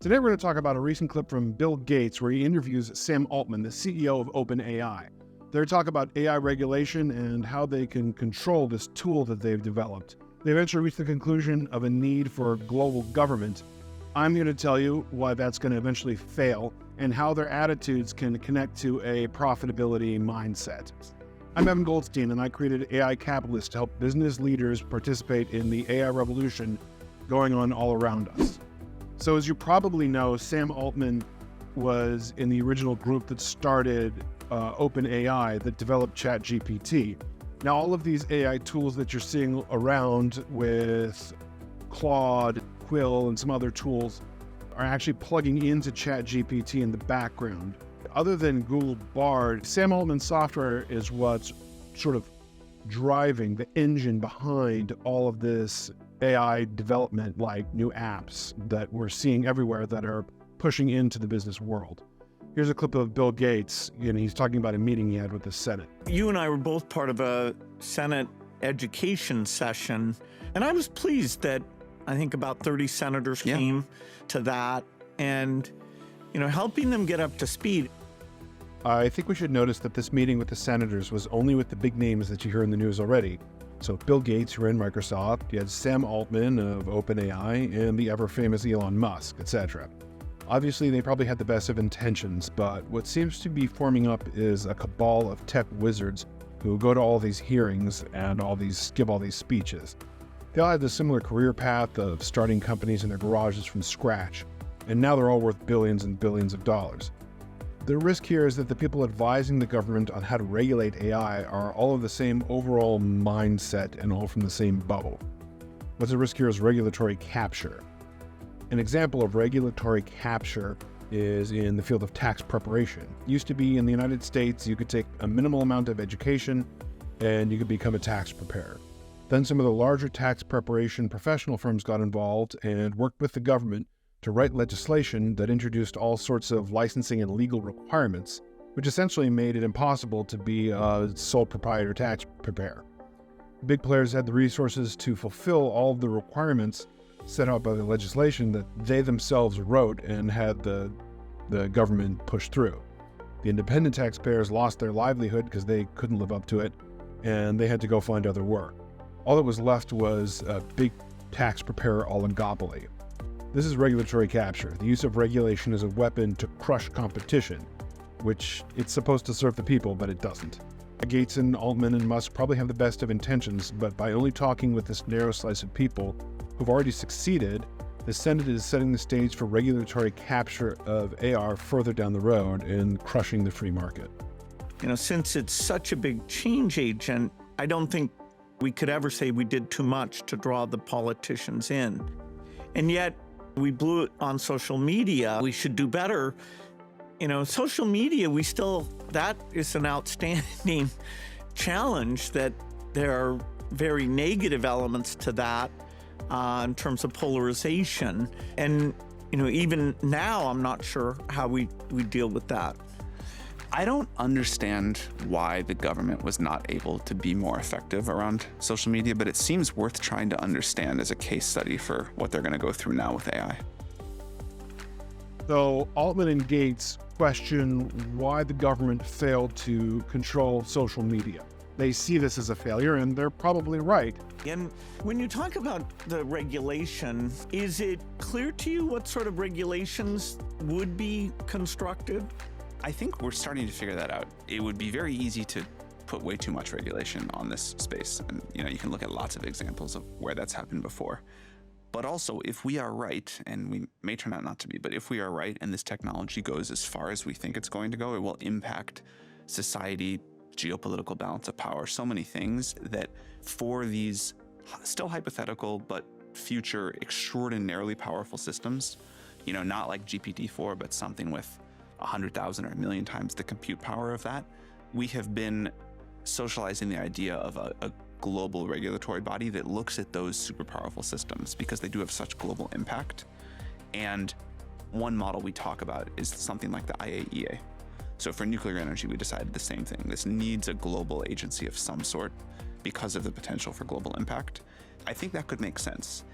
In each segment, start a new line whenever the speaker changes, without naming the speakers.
Today we're going to talk about a recent clip from Bill Gates where he interviews Sam Altman, the CEO of OpenAI. They're talking about AI regulation and how they can control this tool that they've developed. They eventually reach the conclusion of a need for global government. I'm going to tell you why that's going to eventually fail and how their attitudes can connect to a profitability mindset. I'm Evan Goldstein, and I created AI Capitalist to help business leaders participate in the AI revolution going on all around us. So as you probably know, Sam Altman was in the original group that started OpenAI that developed ChatGPT. Now, all of these AI tools that you're seeing around with Claude, Quill, and some other tools are actually plugging into ChatGPT in the background. Other than Google Bard, Sam Altman's software is what's sort of driving the engine behind all of this AI development, like new apps that we're seeing everywhere that are pushing into the business world. Here's a clip of Bill Gates, and he's talking about a meeting he had with the Senate.
You and I were both part of a Senate education session, and I was pleased that I think about 30 senators came to that, and helping them get up to speed.
I think we should notice that this meeting with the senators was only with the big names that you hear in the news already. So Bill Gates, who ran Microsoft, you had Sam Altman of OpenAI, and the ever-famous Elon Musk, etc. Obviously, they probably had the best of intentions, but what seems to be forming up is a cabal of tech wizards who go to all these hearings and give all these speeches. They all had the similar career path of starting companies in their garages from scratch, and now they're all worth billions and billions of dollars. The risk here is that the people advising the government on how to regulate AI are all of the same overall mindset and all from the same bubble. What's at risk here is regulatory capture. An example of regulatory capture is in the field of tax preparation. It used to be in the United States, you could take a minimal amount of education and you could become a tax preparer. Then some of the larger tax preparation professional firms got involved and worked with the government to write legislation that introduced all sorts of licensing and legal requirements, which essentially made it impossible to be a sole proprietor tax preparer. Big players had the resources to fulfill all of the requirements set out by the legislation that they themselves wrote and had the government push through. The independent taxpayers lost their livelihood because they couldn't live up to it, and they had to go find other work. All that was left was a big tax preparer oligopoly. This is regulatory capture, the use of regulation as a weapon to crush competition, which it's supposed to serve the people, but it doesn't. Gates and Altman and Musk probably have the best of intentions, but by only talking with this narrow slice of people who've already succeeded, the Senate is setting the stage for regulatory capture of AR further down the road and crushing the free market.
Since it's such a big change agent, I don't think we could ever say we did too much to draw the politicians in. And yet, we blew it on social media. We should do better. Social media, that is an outstanding challenge, that there are very negative elements to that in terms of polarization. And, even now, I'm not sure how we deal with that.
I don't understand why the government was not able to be more effective around social media, but it seems worth trying to understand as a case study for what they're going to go through now with AI.
So Altman and Gates question why the government failed to control social media. They see this as a failure, and they're probably right.
And when you talk about the regulation, is it clear to you what sort of regulations would be constructed?
I think we're starting to figure that out. It would be very easy to put way too much regulation on this space. And you can look at lots of examples of where that's happened before. But also, if we are right, and we may turn out not to be, but if we are right and this technology goes as far as we think it's going to go, it will impact society, geopolitical balance of power, so many things that for these still hypothetical but future extraordinarily powerful systems, not like GPT-4, but something with 100,000 or 1,000,000 times the compute power of that, we have been socializing the idea of a global regulatory body that looks at those super powerful systems because they do have such global impact. And one model we talk about is something like the IAEA. So for nuclear energy, we decided the same thing. This needs a global agency of some sort because of the potential for global impact. I think that could make sense.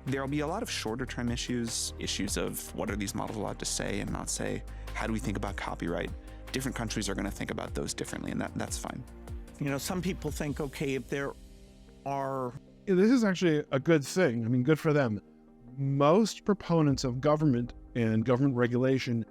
There'll be a lot of shorter term issues of what are these models allowed to say and not say? How do we think about copyright? Different countries are going to think about those differently, and that's fine.
Some people think, okay, if there are...
This is actually a good thing. I mean, good for them. Most proponents of government and government regulation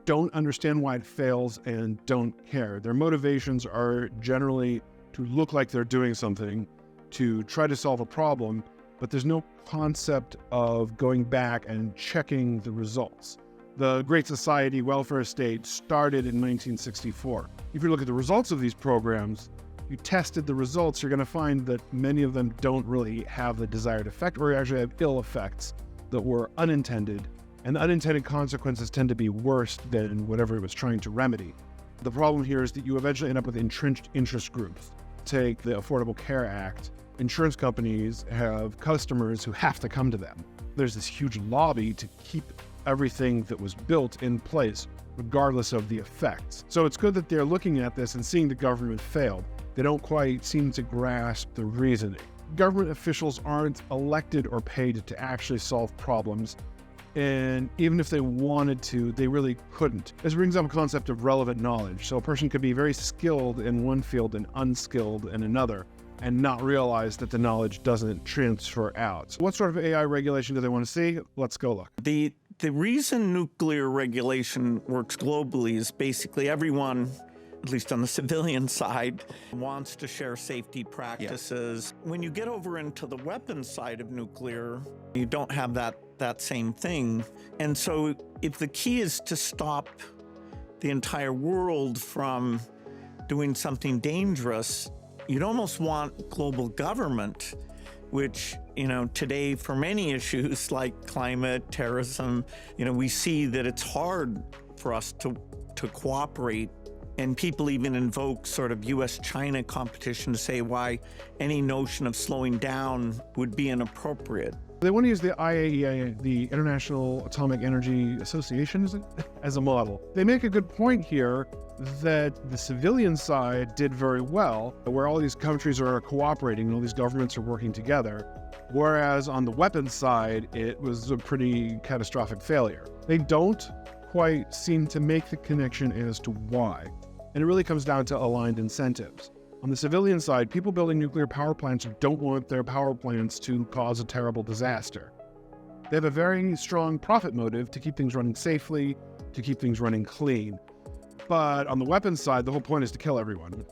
don't understand why it fails and don't care. Their motivations are generally to look like they're doing something, to try to solve a problem, but there's no concept of going back and checking the results. The Great Society welfare state started in 1964. If you look at the results of these programs, you tested the results, you're going to find that many of them don't really have the desired effect, or actually have ill effects that were unintended, and the unintended consequences tend to be worse than whatever it was trying to remedy. The problem here is that you eventually end up with entrenched interest groups. Take the Affordable Care Act. Insurance companies have customers who have to come to them. There's this huge lobby to keep everything that was built in place, regardless of the effects. So it's good that they're looking at this and seeing the government failed. They don't quite seem to grasp the reasoning. Government officials aren't elected or paid to actually solve problems, and even if they wanted to, they really couldn't. This brings up a concept of relevant knowledge. So a person could be very skilled in one field and unskilled in another, and not realize that the knowledge doesn't transfer out. So what sort of AI regulation do they want to see? Let's go look.
The reason nuclear regulation works globally is basically everyone, at least on the civilian side, wants to share safety practices. Yeah. When you get over into the weapons side of nuclear, you don't have that same thing. And so if the key is to stop the entire world from doing something dangerous, you'd almost want global government, which, today for many issues like climate, terrorism, we see that it's hard for us to cooperate. And people even invoke sort of US-China competition to say why any notion of slowing down would be inappropriate.
They want to use the IAEA, the International Atomic Energy Association, is it? As a model. They make a good point here that the civilian side did very well, where all these countries are cooperating and all these governments are working together, whereas on the weapons side, it was a pretty catastrophic failure. They don't quite seem to make the connection as to why. And it really comes down to aligned incentives. On the civilian side, people building nuclear power plants don't want their power plants to cause a terrible disaster. They have a very strong profit motive to keep things running safely, to keep things running clean. But on the weapons side, the whole point is to kill everyone.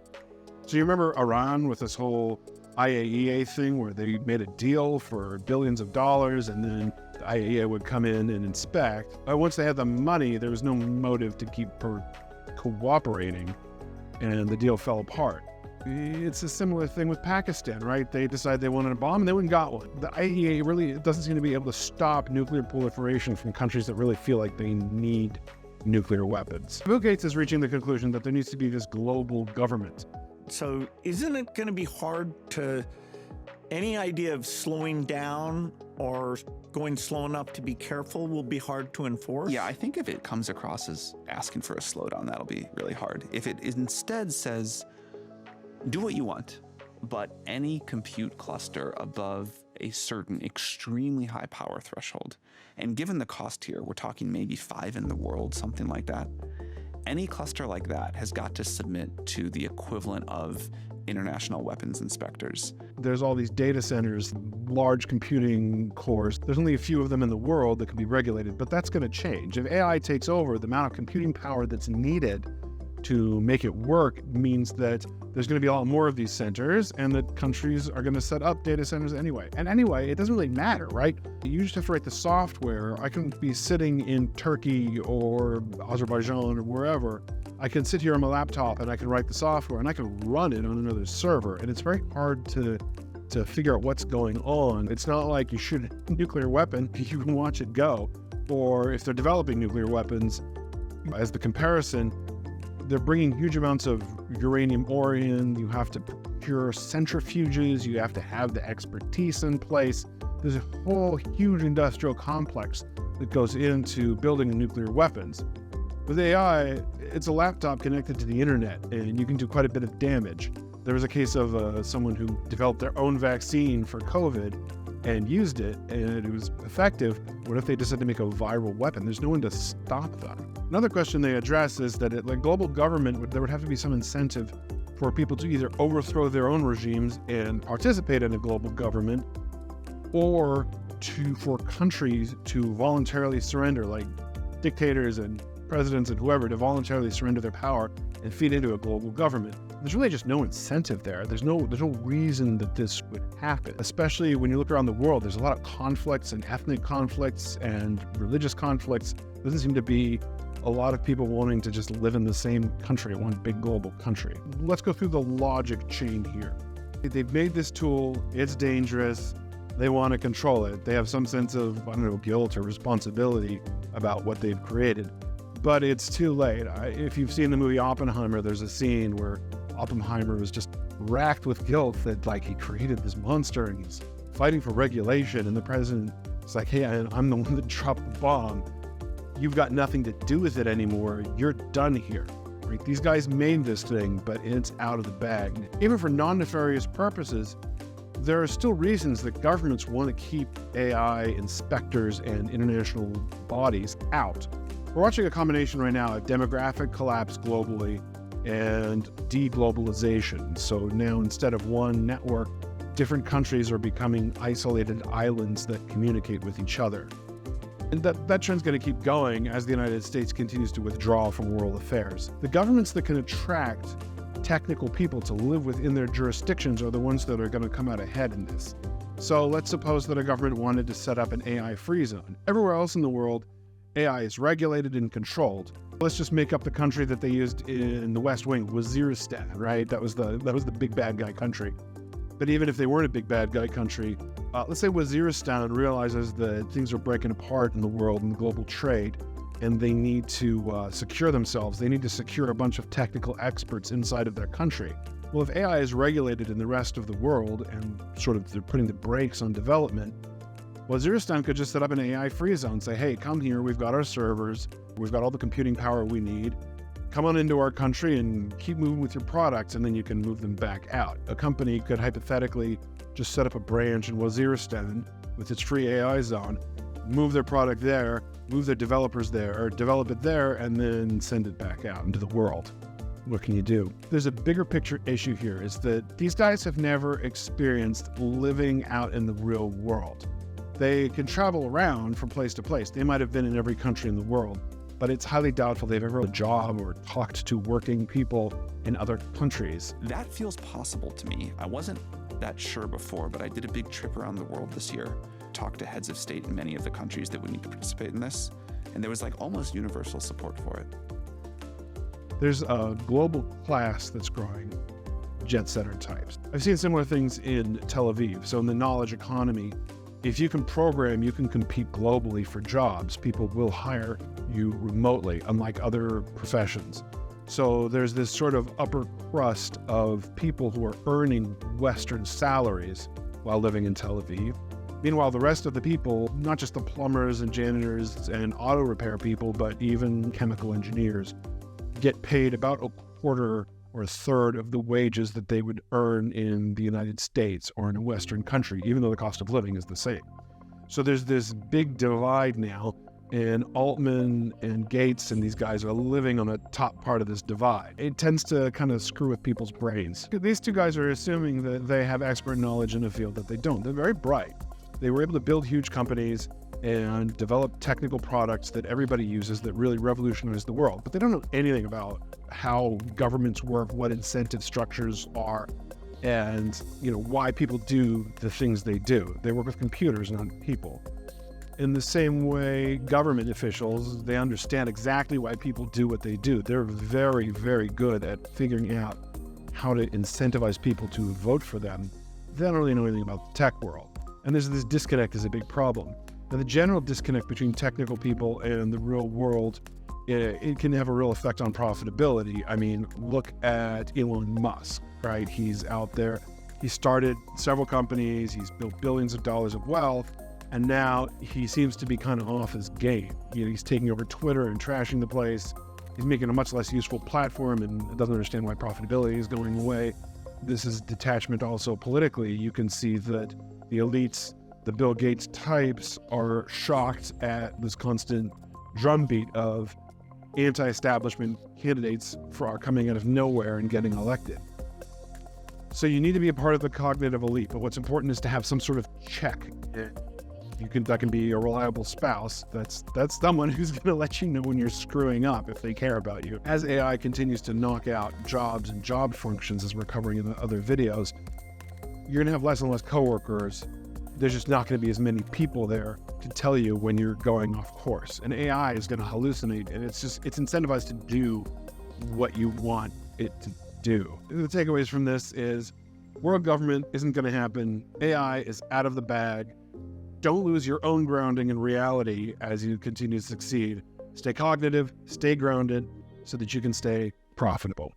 So you remember Iran with this whole IAEA thing where they made a deal for billions of dollars and then the IAEA would come in and inspect. But once they had the money, there was no motive to keep cooperating, and the deal fell apart. It's a similar thing with Pakistan, right? They decided they wanted a bomb and they went and got one. The IAEA really doesn't seem to be able to stop nuclear proliferation from countries that really feel like they need nuclear weapons. Bill Gates is reaching the conclusion that there needs to be this global government.
So isn't it going to be hard to, any idea of slowing down or going slow enough to be careful will be hard to enforce?
Yeah, I think if it comes across as asking for a slowdown, that'll be really hard. If it instead says, do what you want, but any compute cluster above a certain extremely high power threshold, and given the cost here, we're talking maybe 5 in the world, something like that, any cluster like that has got to submit to the equivalent of international weapons inspectors.
There's all these data centers, large computing cores. There's only a few of them in the world that can be regulated, but that's going to change. If AI takes over, the amount of computing power that's needed to make it work means that there's going to be a lot more of these centers, and that countries are going to set up data centers anyway. And anyway, it doesn't really matter, right? You just have to write the software. I can be sitting in Turkey or Azerbaijan or wherever. I can sit here on my laptop and I can write the software and I can run it on another server. And it's very hard to figure out what's going on. It's not like you shoot a nuclear weapon, you can watch it go. Or if they're developing nuclear weapons, as the comparison, they're bringing huge amounts of uranium ore in. You have to procure centrifuges. You have to have the expertise in place. There's a whole huge industrial complex that goes into building nuclear weapons. With AI, it's a laptop connected to the internet, and you can do quite a bit of damage. There was a case of someone who developed their own vaccine for COVID, and used it and it was effective, what if they decided to make a viral weapon? There's no one to stop them. Another question they address is that like global government, there would have to be some incentive for people to either overthrow their own regimes and participate in a global government, or for countries to voluntarily surrender, like dictators and presidents and whoever, to voluntarily surrender their power and feed into a global government. There's really just no incentive there. There's no reason that this would happen, especially when you look around the world. There's a lot of conflicts and ethnic conflicts and religious conflicts. There doesn't seem to be a lot of people wanting to just live in the same country, one big global country. Let's go through the logic chain here. They've made this tool, it's dangerous, they want to control it. They have some sense of, guilt or responsibility about what they've created. But it's too late. If you've seen the movie Oppenheimer, there's a scene where Oppenheimer was just racked with guilt that like he created this monster and he's fighting for regulation, and the president is like, hey, I'm the one that dropped the bomb. You've got nothing to do with it anymore. You're done here. Right? These guys made this thing, but it's out of the bag. Even for non-nefarious purposes, there are still reasons that governments want to keep AI inspectors and international bodies out. We're watching a combination right now of demographic collapse globally and deglobalization. So now instead of one network, different countries are becoming isolated islands that communicate with each other. And that trend's going to keep going as the United States continues to withdraw from world affairs. The governments that can attract technical people to live within their jurisdictions are the ones that are going to come out ahead in this. So let's suppose that a government wanted to set up an AI free zone. Everywhere else in the world, AI is regulated and controlled. Let's just make up the country that they used in the West Wing, Waziristan, right? That was the big bad guy country. But even if they weren't a big bad guy country, let's say Waziristan realizes that things are breaking apart in the world and global trade, and they need to secure themselves. They need to secure a bunch of technical experts inside of their country. Well, if AI is regulated in the rest of the world and sort of they're putting the brakes on development, Waziristan could just set up an AI free zone, say, hey, come here, we've got our servers, we've got all the computing power we need, come on into our country and keep moving with your products, and then you can move them back out. A company could hypothetically just set up a branch in Waziristan with its free AI zone, move their product there, move their developers there, or develop it there, and then send it back out into the world. What can you do? There's a bigger picture issue here, is that these guys have never experienced living out in the real world. They can travel around from place to place. They might have been in every country in the world, but it's highly doubtful they've ever had a job or talked to working people in other countries.
That feels possible to me. I wasn't that sure before, but I did a big trip around the world this year, talked to heads of state in many of the countries that would need to participate in this, and there was like almost universal support for it.
There's a global class that's growing, jet setter types. I've seen similar things in Tel Aviv. So in the knowledge economy, if you can program, you can compete globally for jobs. People will hire you remotely, unlike other professions. So there's this sort of upper crust of people who are earning Western salaries while living in Tel Aviv. Meanwhile, the rest of the people, not just the plumbers and janitors and auto repair people, but even chemical engineers, get paid about a quarter or a third of the wages that they would earn in the United States or in a Western country, even though the cost of living is the same. So there's this big divide now, and Altman and Gates and these guys are living on the top part of this divide. It tends to kind of screw with people's brains. These two guys are assuming that they have expert knowledge in a field that they don't. They're very bright. They were able to build huge companies and develop technical products that everybody uses that really revolutionize the world. But they don't know anything about how governments work, what incentive structures are, and why people do the things they do. They work with computers, not people. In the same way, government officials, they understand exactly why people do what they do. They're very, very good at figuring out how to incentivize people to vote for them. They don't really know anything about the tech world. And there's this disconnect is a big problem. Now, the general disconnect between technical people and the real world, it can have a real effect on profitability. I mean, look at Elon Musk, right? He's out there. He started several companies. He's built billions of dollars of wealth. And now he seems to be kind of off his game. He's taking over Twitter and trashing the place. He's making a much less useful platform and doesn't understand why profitability is going away. This is detachment also politically. You can see that the elites The Bill Gates types are shocked at this constant drumbeat of anti-establishment candidates are coming out of nowhere and getting elected. So you need to be a part of the cognitive elite, but what's important is to have some sort of check. That can be a reliable spouse. That's someone who's going to let you know when you're screwing up if they care about you. As AI continues to knock out jobs and job functions, as we're covering in the other videos, you're going to have less and less coworkers. There's just not going to be as many people there to tell you when you're going off course. And AI is going to hallucinate, and it's incentivized to do what you want it to do. The takeaways from this is world government isn't going to happen. AI is out of the bag. Don't lose your own grounding in reality as you continue to succeed. Stay cognitive, stay grounded, so that you can stay profitable.